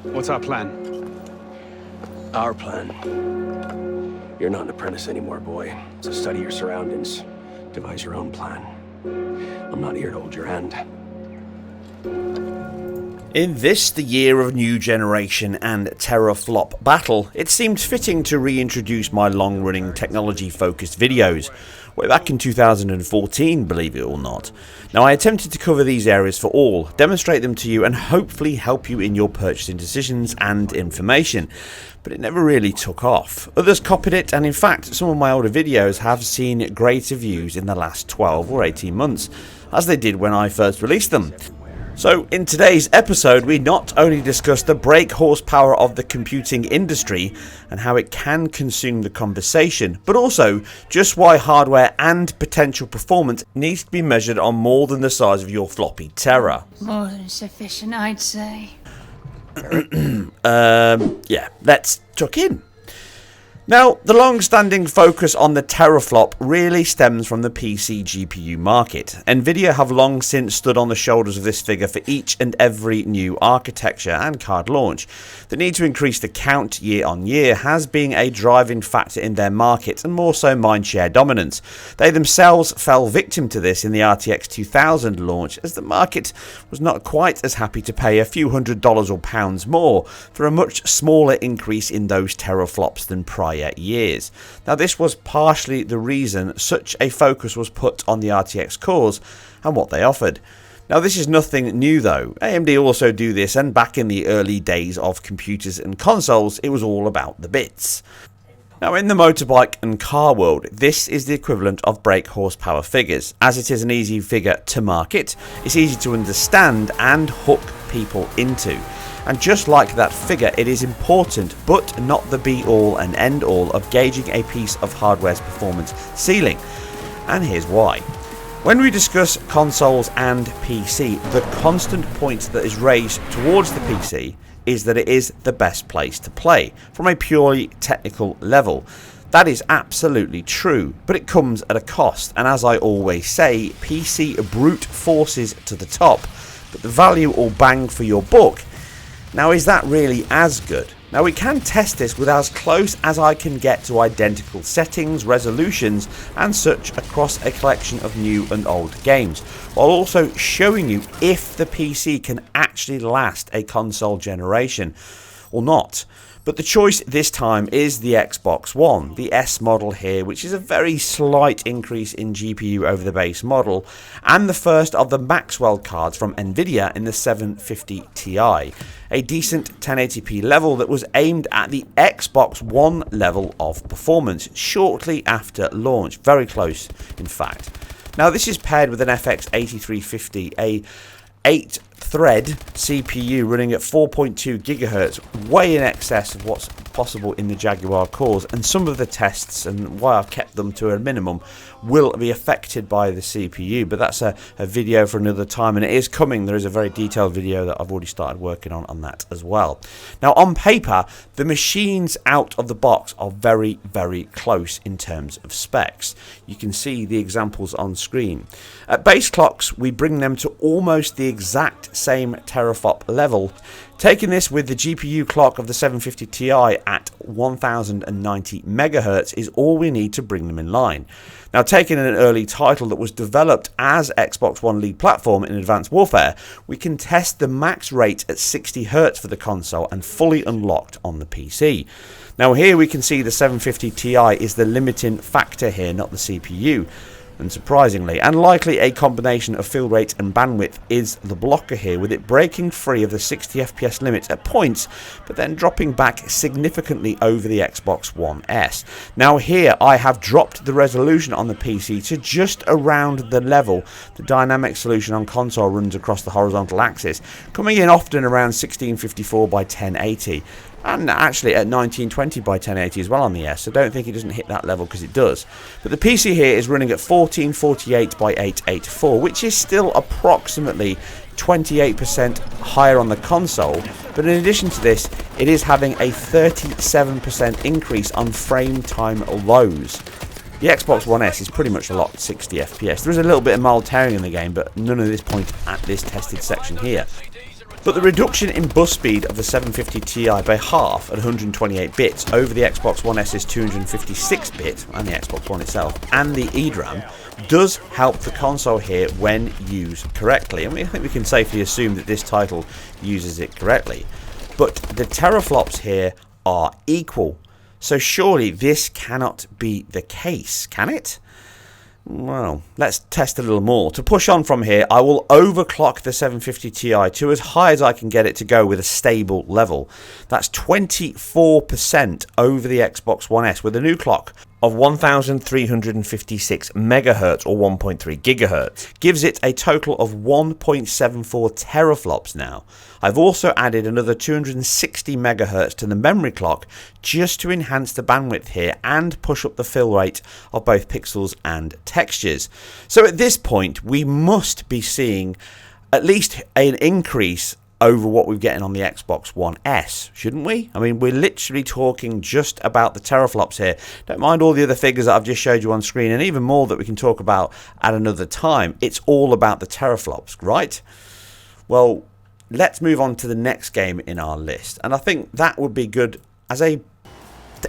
What's our plan? Our plan. You're not an apprentice anymore, boy. So study your surroundings. Devise your own plan. I'm not here to hold your hand. In this, the year of new generation and teraflop battle, it seemed fitting to reintroduce my long-running technology-focused videos, way back in 2014, believe it or not. Now, I attempted to cover these areas for all, demonstrate them to you, and hopefully help you in your purchasing decisions and information, but it never really took off. Others copied it, and in fact, some of my older videos have seen greater views in the last 12 or 18 months, as they did when I first released them. So in today's episode, we not only discuss the brake horsepower of the computing industry and how it can consume the conversation, but also just why hardware and potential performance needs to be measured on more than the size of your floppy Terra. More than sufficient, I'd say. Yeah, let's tuck in. Now, the long-standing focus on the teraflop really stems from the PC GPU market. Nvidia have long since stood on the shoulders of this figure for each and every new architecture and card launch. The need to increase the count year on year has been a driving factor in their market and more so mindshare dominance. They themselves fell victim to this in the RTX 2000 launch, as the market was not quite as happy to pay a few $100s or pounds more for a much smaller increase in those teraflops than prior years. Now, this was partially the reason such a focus was put on the RTX cores and what they offered. Now, this is nothing new though. AMD also do this, and back in the early days of computers and consoles, it was all about the bits. Now, in the motorbike and car world, this is the equivalent of brake horsepower figures. As it is an easy figure to market, it's easy to understand and hook people into. And just like that figure, it is important, but not the be-all and end-all of gauging a piece of hardware's performance ceiling. And here's why. When we discuss consoles and PC, the constant point that is raised towards the PC is that it is the best place to play, from a purely technical level. That is absolutely true, but it comes at a cost, and as I always say, PC brute forces to the top, but the value or bang for your buck. Now, is that really as good? Now, we can test this with as close as I can get to identical settings, resolutions and such across a collection of new and old games, while also showing you if the PC can actually last a console generation or not. But the choice this time is the Xbox One, the S model here, which is a very slight increase in GPU over the base model, and the first of the Maxwell cards from Nvidia in the 750 Ti, a decent 1080p level that was aimed at the Xbox One level of performance shortly after launch, very close in fact. Now, this is paired with an FX 8350, a 8-thread CPU running at 4.2 GHz, way in excess of what's possible in the Jaguar cores, and some of the tests and why I've kept them to a minimum will be affected by the CPU, but that's a video for another time, and it is coming. There is a very detailed video that I've already started working on that as well. Now, on paper, the machines out of the box are very, very close in terms of specs. You can see the examples on screen. At base clocks, we bring them to almost the exact same teraflop level. Taking this with the GPU clock of the 750 Ti at 1090 MHz is all we need to bring them in line. Now, taking an early title that was developed as Xbox One lead platform in Advanced Warfare, we can test the max rate at 60 Hz for the console and fully unlocked on the PC. Now, here we can see the 750 Ti is the limiting factor here, not the CPU. Unsurprisingly, and likely a combination of fill rate and bandwidth is the blocker here, with it breaking free of the 60 FPS limit at points, but then dropping back significantly over the Xbox One S. Now, here I have dropped the resolution on the PC to just around the level the dynamic solution on console runs across the horizontal axis, coming in often around 1654 by 1080. And actually at 1920 by 1080 as well on the S, so don't think it doesn't hit that level, because it does. But the PC here is running at 1448 by 884, which is still approximately 28% higher on the console, but in addition to this, it is having a 37% increase on frame time lows. The Xbox One S is pretty much locked 60 FPS. There is a little bit of mild tearing in the game, but none of this point at this tested section here. But the reduction in bus speed of the 750 Ti by half at 128 bits over the Xbox One S's 256 bit, and the Xbox One itself, and the EDRAM, does help the console here when used correctly. I think we can safely assume that this title uses it correctly. But the teraflops here are equal. So surely this cannot be the case, can it? Well, let's test a little more. To push on from here, I will overclock the 750 Ti to as high as I can get it to go with a stable level. That's 24% over the Xbox One S with a new clock of 1356 megahertz or 1.3 gigahertz. Gives it a total of 1.74 teraflops now. I've also added another 260 megahertz to the memory clock just to enhance the bandwidth here and push up the fill rate of both pixels and textures. So at this point we must be seeing at least an increase over what we're getting on the Xbox One S, shouldn't we? I mean, we're literally talking just about the teraflops here. Don't mind all the other figures that I've just showed you on screen, and even more that we can talk about at another time. It's all about the teraflops, right? Well, let's move on to the next game in our list, and I think that would be good as a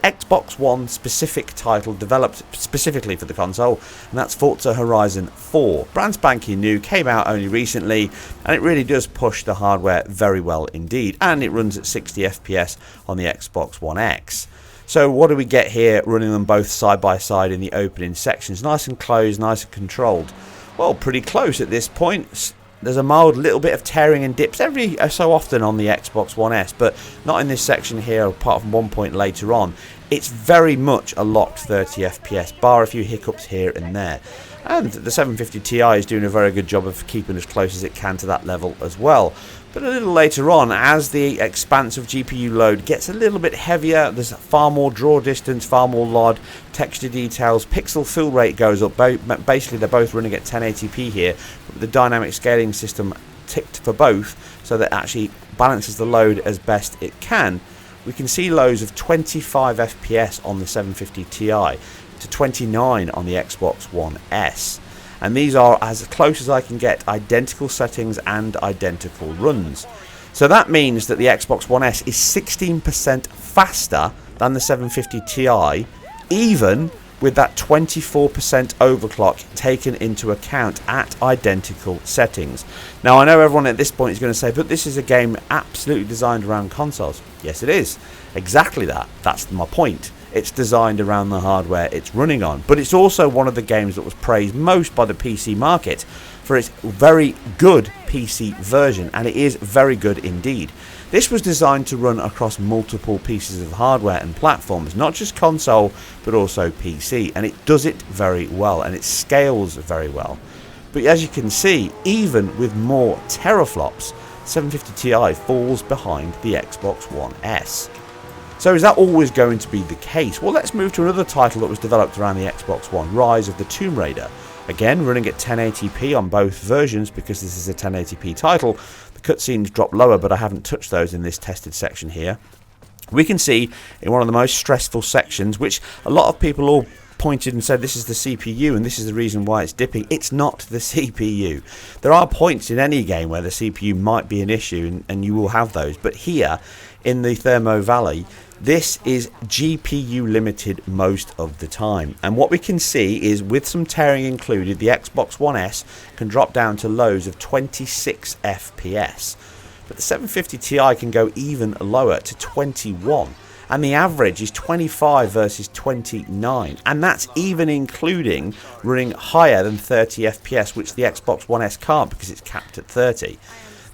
Xbox One specific title developed specifically for the console, and that's Forza Horizon 4. Brand spanking new, came out only recently, and it really does push the hardware very well indeed, and it runs at 60 FPS on the Xbox One X. So what do we get here running them both side by side in the opening sections? Nice and closed, nice and controlled. Well, pretty close at this point. There's a mild little bit of tearing and dips every so often on the Xbox One S, but not in this section here, apart from one point later on. It's very much a locked 30 FPS, bar a few hiccups here and there. And the 750 Ti is doing a very good job of keeping as close as it can to that level as well. But a little later on, as the expanse of GPU load gets a little bit heavier, there's far more draw distance, far more LOD, texture details, pixel fill rate goes up. Basically, they're both running at 1080p here. But the dynamic scaling system ticked for both, so that it actually balances the load as best it can. We can see lows of 25 FPS on the 750 Ti to 29 on the Xbox One S. And these are as close as I can get identical settings and identical runs. So that means that the Xbox One S is 16% faster than the 750 Ti, even with that 24% overclock taken into account at identical settings. Now I know everyone at this point is going to say, but this is a game absolutely designed around consoles. Yes, it is. Exactly that. That's my point. It's designed around the hardware it's running on, but it's also one of the games that was praised most by the PC market for its very good PC version, and it is very good indeed. This was designed to run across multiple pieces of hardware and platforms, not just console but also PC, and it does it very well and it scales very well. But as you can see, even with more teraflops, 750 Ti falls behind the Xbox One S. So is that always going to be the case? Well, let's move to another title that was developed around the Xbox One, Rise of the Tomb Raider. Again, running at 1080p on both versions because this is a 1080p title. The cutscenes drop lower, but I haven't touched those in this tested section here. We can see in one of the most stressful sections, which a lot of people all pointed and said this is the CPU and this is the reason why it's dipping. It's not the CPU. There are points in any game where the CPU might be an issue, and you will have those, but here in the Thermo Valley, this is GPU limited most of the time, and what we can see is with some tearing included, the Xbox One S can drop down to lows of 26 FPS, but the 750 Ti can go even lower to 21, and the average is 25 versus 29, and that's even including running higher than 30 FPS, which the Xbox One S can't because it's capped at 30.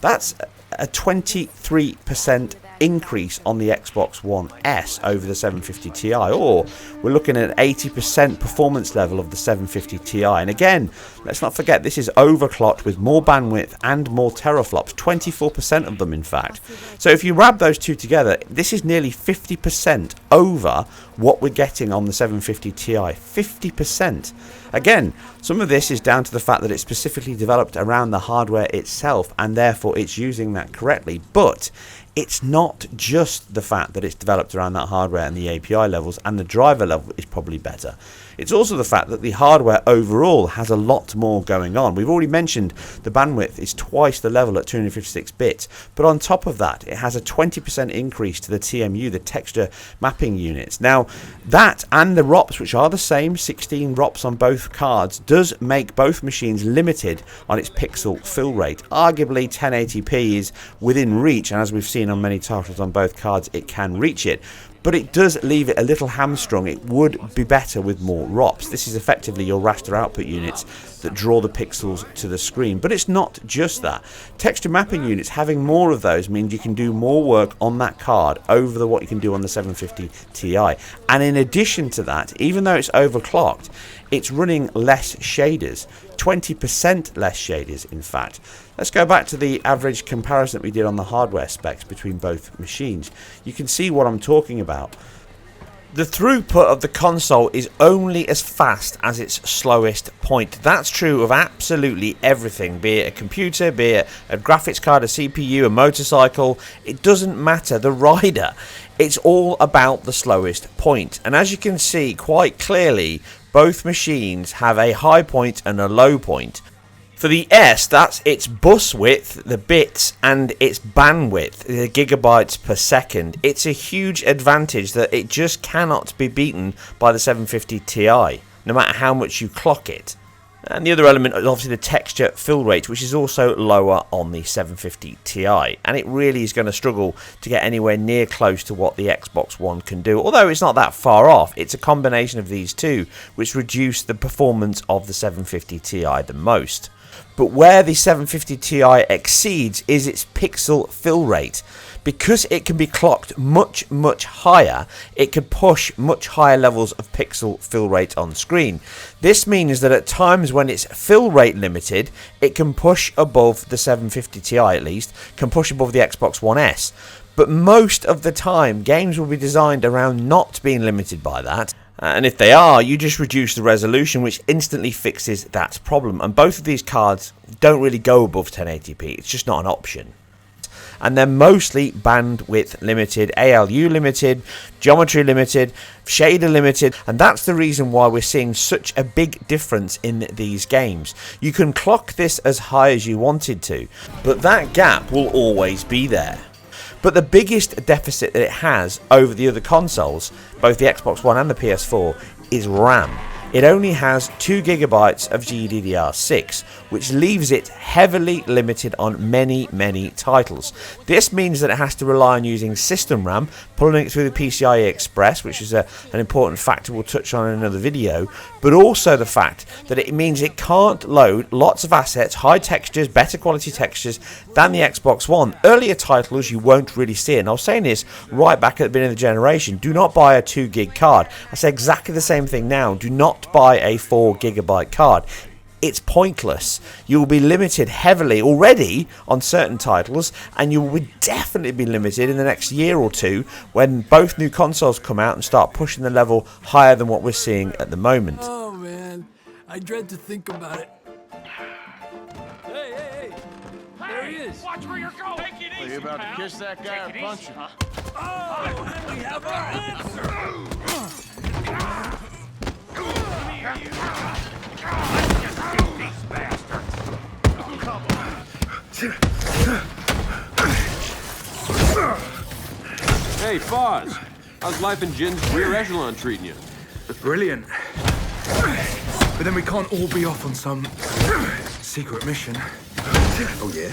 That's a 23% increase on the Xbox One S over the 750 Ti, or we're looking at 80% performance level of the 750 Ti. And again, let's not forget this is overclocked with more bandwidth and more teraflops, 24% of them in fact. So if you wrap those two together, this is nearly 50% over what we're getting on the 750 Ti. 50%. Again, some of this is down to the fact that it's specifically developed around the hardware itself, and therefore it's using that correctly, but it's not just the fact that it's developed around that hardware and the API levels, and the driver level is probably better. It's also the fact that the hardware overall has a lot more going on. We've already mentioned the bandwidth is twice the level at 256 bits, but on top of that, it has a 20% increase to the TMU, the texture mapping units. Now, that and the ROPs, which are the same, 16 ROPs on both cards, does make both machines limited on its pixel fill rate. Arguably, 1080p is within reach, and as we've seen on many titles on both cards, it can reach it. But it does leave it a little hamstrung. It would be better with more ROPs. This is effectively your raster output units that draw the pixels to the screen. But it's not just that. Texture mapping units, having more of those means you can do more work on that card over what you can do on the 750 Ti. And in addition to that, even though it's overclocked, it's running less shaders, 20% less shaders in fact. Let's go back to the average comparison that we did on the hardware specs between both machines. You can see what I'm talking about. The throughput of the console is only as fast as its slowest point. That's true of absolutely everything, be it a computer, be it a graphics card, a CPU, a motorcycle. It doesn't matter, the rider. It's all about the slowest point. And as you can see quite clearly, both machines have a high point and a low point. For the S, that's its bus width, the bits, and its bandwidth, the gigabytes per second. It's a huge advantage that it just cannot be beaten by the 750 Ti, no matter how much you clock it. And the other element is obviously the texture fill rate, which is also lower on the 750 Ti. And it really is going to struggle to get anywhere near close to what the Xbox One can do. Although it's not that far off, it's a combination of these two which reduce the performance of the 750 Ti the most. But where the 750 Ti exceeds is its pixel fill rate. Because it can be clocked much higher, it can push much higher levels of pixel fill rate on screen. This means that at times when it's fill rate limited, it can push above the 750 Ti at least, can push above the Xbox One S. But most of the time, games will be designed around not being limited by that. And if they are, you just reduce the resolution, which instantly fixes that problem. And both of these cards don't really go above 1080p. It's just not an option. And they're mostly bandwidth limited, ALU limited, geometry limited, shader limited, and that's the reason why we're seeing such a big difference in these games. You can clock this as high as you wanted to, but that gap will always be there. But the biggest deficit that it has over the other consoles, both the Xbox One and the PS4, is RAM. It only has 2 GB of GDDR6, which leaves it heavily limited on many titles. This means that it has to rely on using system RAM, pulling it through the PCIe Express, which is an important factor we'll touch on in another video, but also the fact that it means it can't load lots of assets, high textures, better quality textures than the Xbox One. Earlier titles you won't really see it, and I was saying this right back at the beginning of the generation, do not buy a 2 gig card. I say exactly the same thing now, do not buy a 4 GB card. It's pointless. You will be limited heavily already on certain titles, and you will definitely be limited in the next year or two when both new consoles come out and start pushing the level higher than what we're seeing at the moment. Oh man, I dread to think about it. Hey! There he is! Watch where you're going! Take it easy, Are you about to kiss that guy or punch him? Oh, and we have our answer! Hey, Foz. How's life in Jin's rear echelon treating you? Brilliant. But then we can't all be off on some secret mission. Oh, yeah?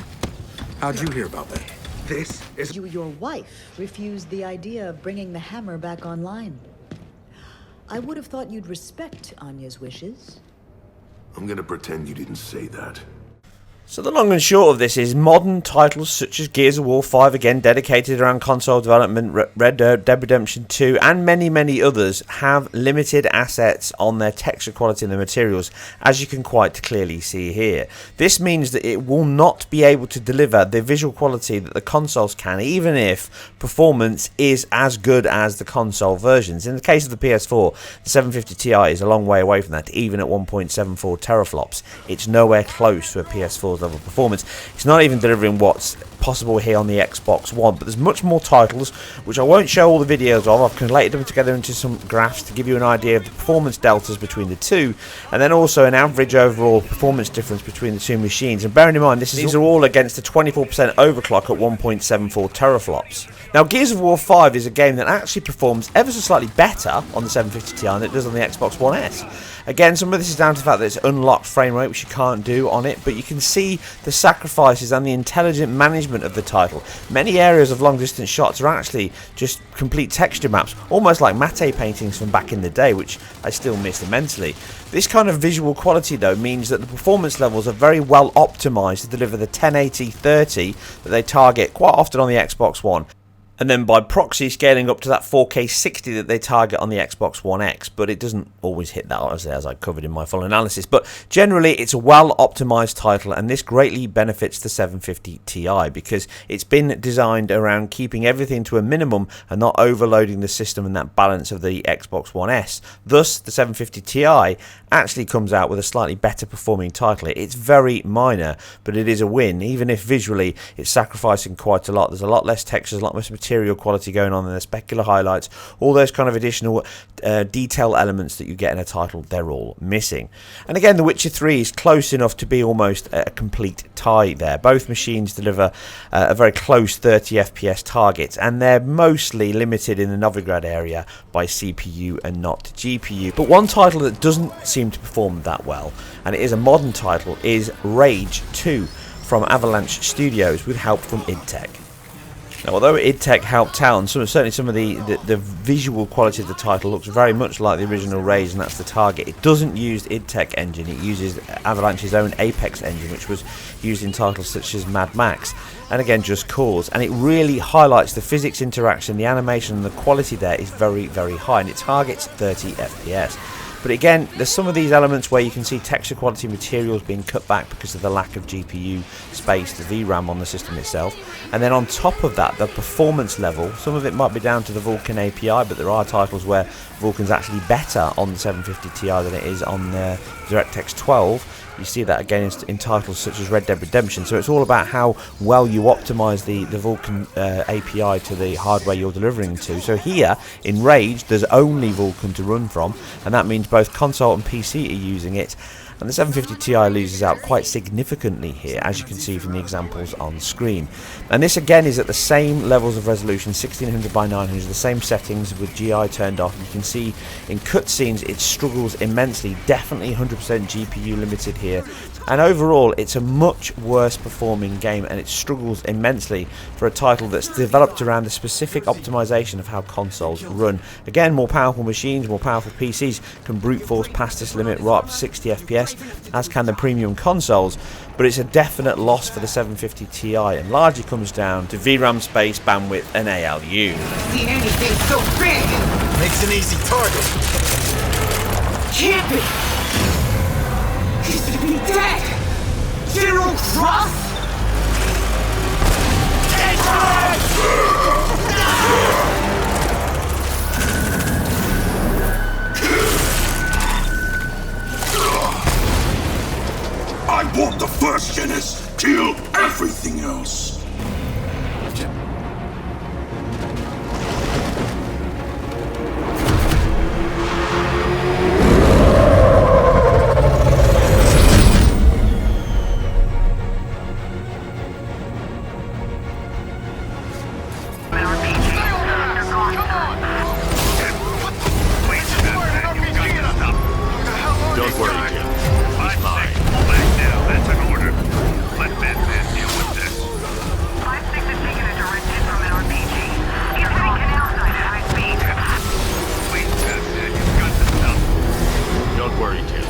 How'd you hear about that? This is... Your wife refused the idea of bringing the hammer back online. I would have thought you'd respect Anya's wishes. I'm gonna pretend you didn't say that. So the long and short of this is modern titles such as Gears of War 5, again dedicated around console development, Red Dead Redemption 2 and many others have limited assets on their texture quality and the materials, as you can quite clearly see here. This means that it will not be able to deliver the visual quality that the consoles can, even if performance is as good as the console versions. In the case of the PS4, the 750 Ti is a long way away from that, even at 1.74 teraflops. It's nowhere close to a PS4 stores level performance. It's not even delivering what's possible here on the Xbox One, but there's much more titles which I won't show all the videos of. I've collated them together into some graphs to give you an idea of the performance deltas between the two, and then also an average overall performance difference between the two machines. And bearing in mind, these are all against a 24% overclock at 1.74 teraflops. Now, Gears of War 5 is a game that actually performs ever so slightly better on the 750 Ti than it does on the Xbox One S. Again, some of this is down to the fact that it's unlocked frame rate, which you can't do on it, but you can see the sacrifices and the intelligent management of the title. Many areas of long-distance shots are actually just complete texture maps, almost like matte paintings from back in the day, which I still miss immensely. This kind of visual quality, though, means that the performance levels are very well optimized to deliver the 1080-30 that they target quite often on the Xbox One, and then by proxy scaling up to that 4K 60 that they target on the Xbox One X, but it doesn't always hit that, as I covered in my full analysis. But generally, it's a well-optimized title, and this greatly benefits the 750 Ti because it's been designed around keeping everything to a minimum and not overloading the system and that balance of the Xbox One S. Thus, the 750 Ti actually comes out with a slightly better performing title. It's very minor, but it is a win, even if visually it's sacrificing quite a lot. There's a lot less textures, a lot less material quality going on, and the specular highlights, all those kind of additional detail elements that you get in a title, they're all missing. And again, The Witcher 3 is close enough to be almost a complete tie there. Both machines deliver a very close 30 FPS target, and they're mostly limited in the Novigrad area by CPU and not GPU. But one title that doesn't seem to perform that well, and it is a modern title, is Rage 2 from Avalanche Studios with help from id Tech. Now, although id Tech helped out, and certainly some of the visual quality of the title looks very much like the original Rage, and that's the target, it doesn't use id Tech engine. It uses Avalanche's own Apex engine, which was used in titles such as Mad Max, and again, Just Cause. And it really highlights the physics interaction, the animation, and the quality there is very, very high, and it targets 30 FPS. But again, there's some of these elements where you can see texture quality materials being cut back because of the lack of GPU space, the VRAM on the system itself. And then on top of that, the performance level, some of it might be down to the Vulkan API, but there are titles where Vulkan's actually better on the 750 Ti than it is on the DirectX 12. You see that again in titles such as Red Dead Redemption. So it's all about how well you optimize the Vulkan API to the hardware you're delivering to. So here in Rage, there's only Vulkan to run from, and that means both console and PC are using it. And the 750 Ti loses out quite significantly here, as you can see from the examples on screen. And this again is at the same levels of resolution, 1600 by 900, the same settings with GI turned off. You can see in cutscenes it struggles immensely, definitely 100% GPU limited here. And overall, it's a much worse performing game, and it struggles immensely for a title that's developed around the specific optimization of how consoles run. Again, more powerful machines, more powerful PCs can brute force past this limit right up to 60 FPS, as can the premium consoles, but it's a definite loss for the 750 Ti, and largely comes down to VRAM space, bandwidth, and ALU. Seen anything so big? Makes an easy target. Can't be! He's to be dead! General Cross? I want the first Genis. Kill everything else. Don't worry, Jim. He's mine. Pull back now. That's an order. Let Batman deal with this. 5-6 has taken a direct hit from an RPG. He's hitting canal side at high speed. Wait, Batman, you've got the stuff. Don't worry, Jim.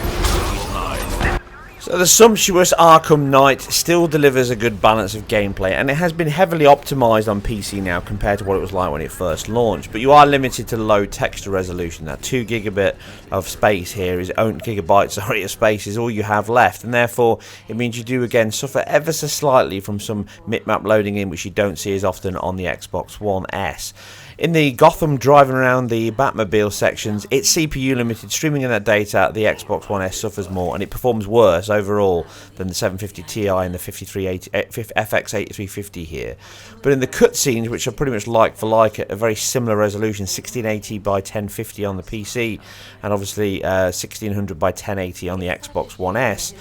He's mine. So the sumptuous Arkham Knight still delivers a good balance of gameplay, and it has been heavily optimized on PC now compared to what it was like when it first launched. But you are limited to low texture resolution. That 2 gigabit of space here is gigabytes of space is all you have left, and therefore it means you do again suffer ever so slightly from some bitmap loading in, which you don't see as often on the Xbox One S. In the Gotham driving around the Batmobile sections, it's CPU limited. Streaming in that data, the Xbox One S suffers more, and it performs worse overall overall than the 750 Ti and the FX8350 here. But in the cutscenes, which are pretty much like for like at a very similar resolution, 1680 by 1050 on the PC, and obviously 1600 by 1080 on the Xbox One S,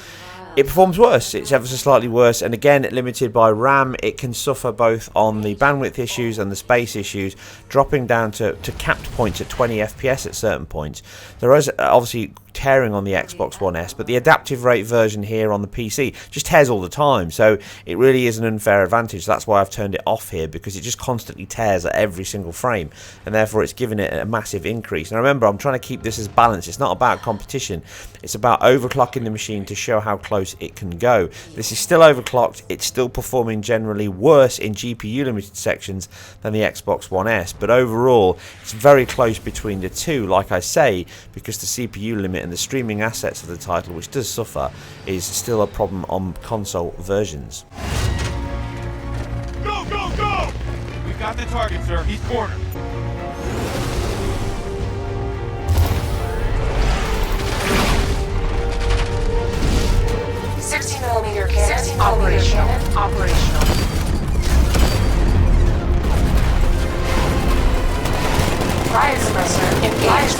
it performs worse. It's ever so slightly worse, and again, limited by RAM, it can suffer both on the bandwidth issues and the space issues, dropping down to capped points at 20 FPS at certain points. There is obviously tearing on the Xbox One S, but the adaptive rate version here on the PC just tears all the time, so it really is an unfair advantage. That's why I've turned it off here, because it just constantly tears at every single frame, and therefore it's giving it a massive increase. And remember, I'm trying to keep this as balanced. It's not about competition, it's about overclocking the machine to show how close it can go. This is still overclocked, it's still performing generally worse in GPU limited sections than the Xbox One S, but overall it's very close between the two, like I say, because the CPU limit and the streaming assets of the title, which does suffer, is still a problem on console versions. Go, go, go! We got the target, sir. He's cornered. Operational. Fire suppressor engaged.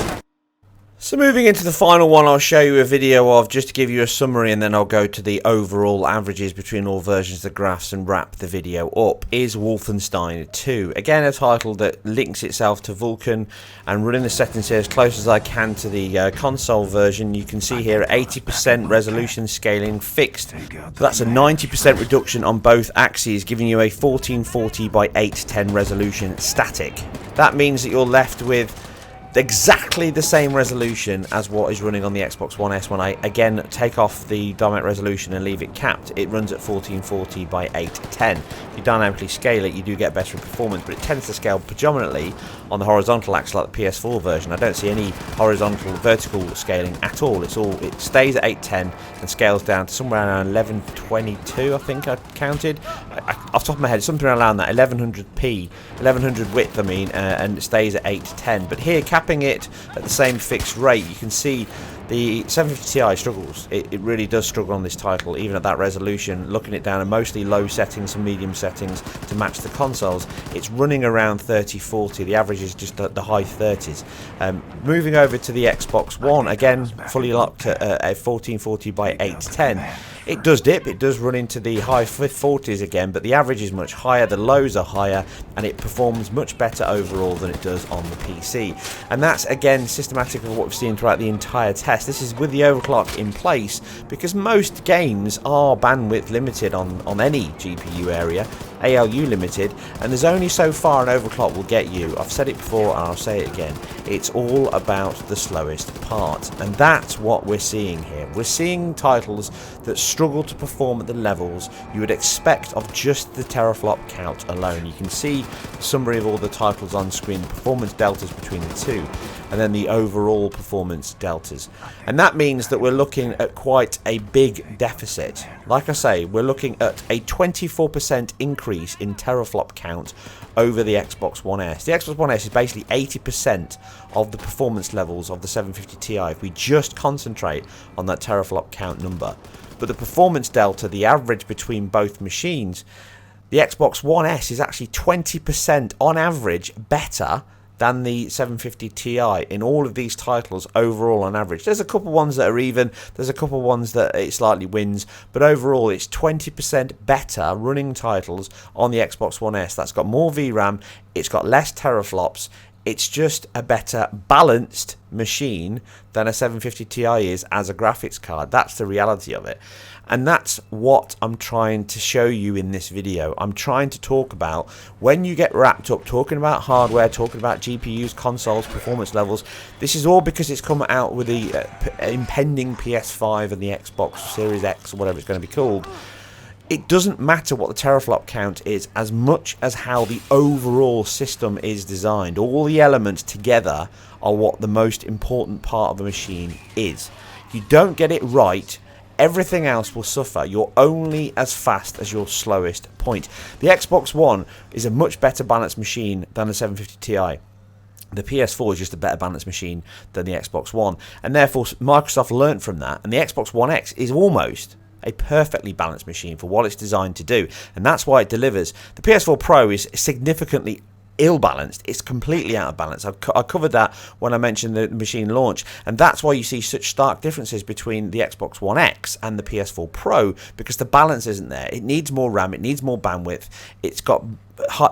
So moving into the final one, I'll show you a video of, just to give you a summary, and then I'll go to the overall averages between all versions of the graphs and wrap the video up, is Wolfenstein 2. Again, a title that links itself to Vulkan, and running the settings here as close as I can to the console version, you can see here 80% resolution scaling fixed. So that's a 90% reduction on both axes, giving you a 1440 by 810 resolution static. That means that you're left with exactly the same resolution as what is running on the Xbox One S. When I again take off the dynamic resolution and leave it capped, it runs at 1440 by 810. If you dynamically scale it, you do get better performance, but it tends to scale predominantly on the horizontal axis like the PS4 version. I don't see any horizontal vertical scaling at all. It stays at 810 and scales down to somewhere around 1122, I think I counted. Off the top of my head, something around that, 1100p, 1100 width I mean, and it stays at 810. But here, capping it at the same fixed rate, you can see the 750 Ti struggles. It really does struggle on this title, even at that resolution. Looking it down at mostly low settings and medium settings to match the consoles, it's running around 3040. The average is just at the high 30s. Moving over to the Xbox One, again fully locked at 1440 by 810. It does dip, it does run into the high 40s again, but the average is much higher, the lows are higher, and it performs much better overall than it does on the PC. And that's again systematic of what we've seen throughout the entire test. This is with the overclock in place, because most games are bandwidth limited on any GPU area, ALU limited, and there's only so far an overclock will get you. I've said it before and I'll say it again. It's all about the slowest part, and that's what we're seeing here. We're seeing titles that struggle to perform at the levels you would expect of just the teraflop count alone. You can see the summary of all the titles on screen, performance deltas between the two, and then the overall performance deltas. And that means that we're looking at quite a big deficit. Like I say, we're looking at a 24% increase in teraflop count over the Xbox One S. The Xbox One S is basically 80% of the performance levels of the 750 Ti if we just concentrate on that teraflop count number. But the performance delta, the average between both machines, the Xbox One S is actually 20% on average better than the 750 Ti in all of these titles overall on average. There's a couple ones that are even, there's a couple ones that it slightly wins, but overall it's 20% better running titles on the Xbox One S. That's got more VRAM, it's got less teraflops, it's just a better balanced machine than a 750 Ti is as a graphics card. That's the reality of it. And that's what I'm trying to show you in this video. I'm trying to talk about, when you get wrapped up talking about hardware, talking about GPUs, consoles, performance levels, this is all because it's come out with the impending PS5 and the Xbox Series X, or whatever it's going to be called. It doesn't matter what the teraflop count is as much as how the overall system is designed. All the elements together are what the most important part of the machine is. If you don't get it right, everything else will suffer. You're only as fast as your slowest point. The Xbox One is a much better balanced machine than the 750 Ti. The PS4 is just a better balanced machine than the Xbox One, and therefore Microsoft learnt from that, and the Xbox One X is almost a perfectly balanced machine for what it's designed to do, and that's why it delivers. The PS4 Pro is significantly ill-balanced. It's completely out of balance. I covered that when I mentioned the machine launch, and that's why you see such stark differences between the Xbox One X and the PS4 Pro, because the balance isn't there. It needs more RAM, it needs more bandwidth, it's got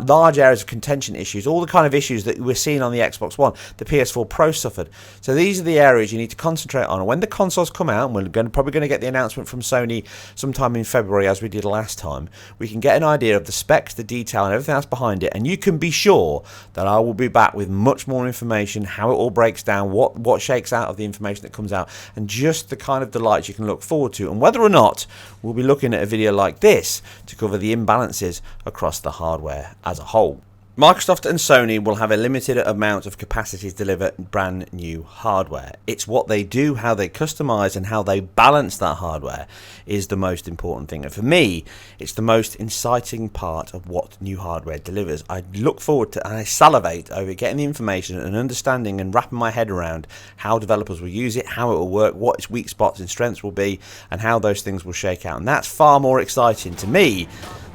large areas of contention issues, all the kind of issues that we're seeing on the Xbox One, the PS4 Pro suffered. So these are the areas you need to concentrate on. And when the consoles come out, and we're probably going to get the announcement from Sony sometime in February, as we did last time, we can get an idea of the specs, the detail, and everything else behind it. And you can be sure that I will be back with much more information, how it all breaks down, what shakes out of the information that comes out, and just the kind of delights you can look forward to, and whether or not we'll be looking at a video like this to cover the imbalances across the hardware as a whole. Microsoft and Sony will have a limited amount of capacity to deliver brand new hardware. It's what they do, how they customize, and how they balance that hardware is the most important thing. And for me, it's the most exciting part of what new hardware delivers. I look forward to, and I salivate over getting the information and understanding and wrapping my head around how developers will use it, how it will work, what its weak spots and strengths will be, and how those things will shake out. And that's far more exciting to me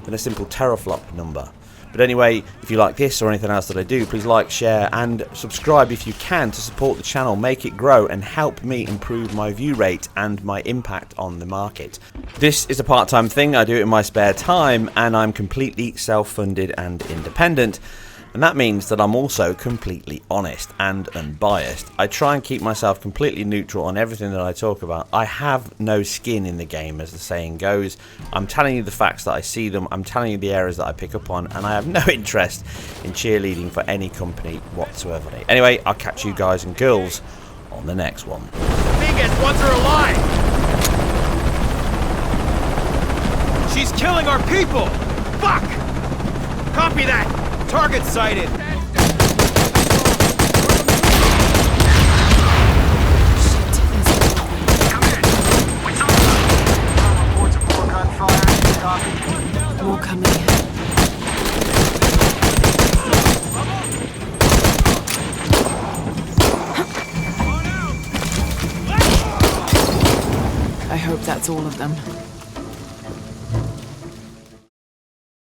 than a simple teraflop number. But anyway, if you like this or anything else that I do, please like, share, and subscribe if you can to support the channel, make it grow, and help me improve my view rate and my impact on the market. This is a part-time thing. I do it in my spare time, and I'm completely self-funded and independent. And that means that I'm also completely honest and unbiased. I try and keep myself completely neutral on everything that I talk about. I have no skin in the game, as the saying goes. I'm telling you the facts that I see them. I'm telling you the areas that I pick up on. And I have no interest in cheerleading for any company whatsoever. Anyway, I'll catch you guys and girls on the next one. Biggest ones are alive! She's killing our people! Fuck! Copy that! Target sighted! Come in! What's up? Reports of more gunfire. Copy. More coming in. I hope that's all of them.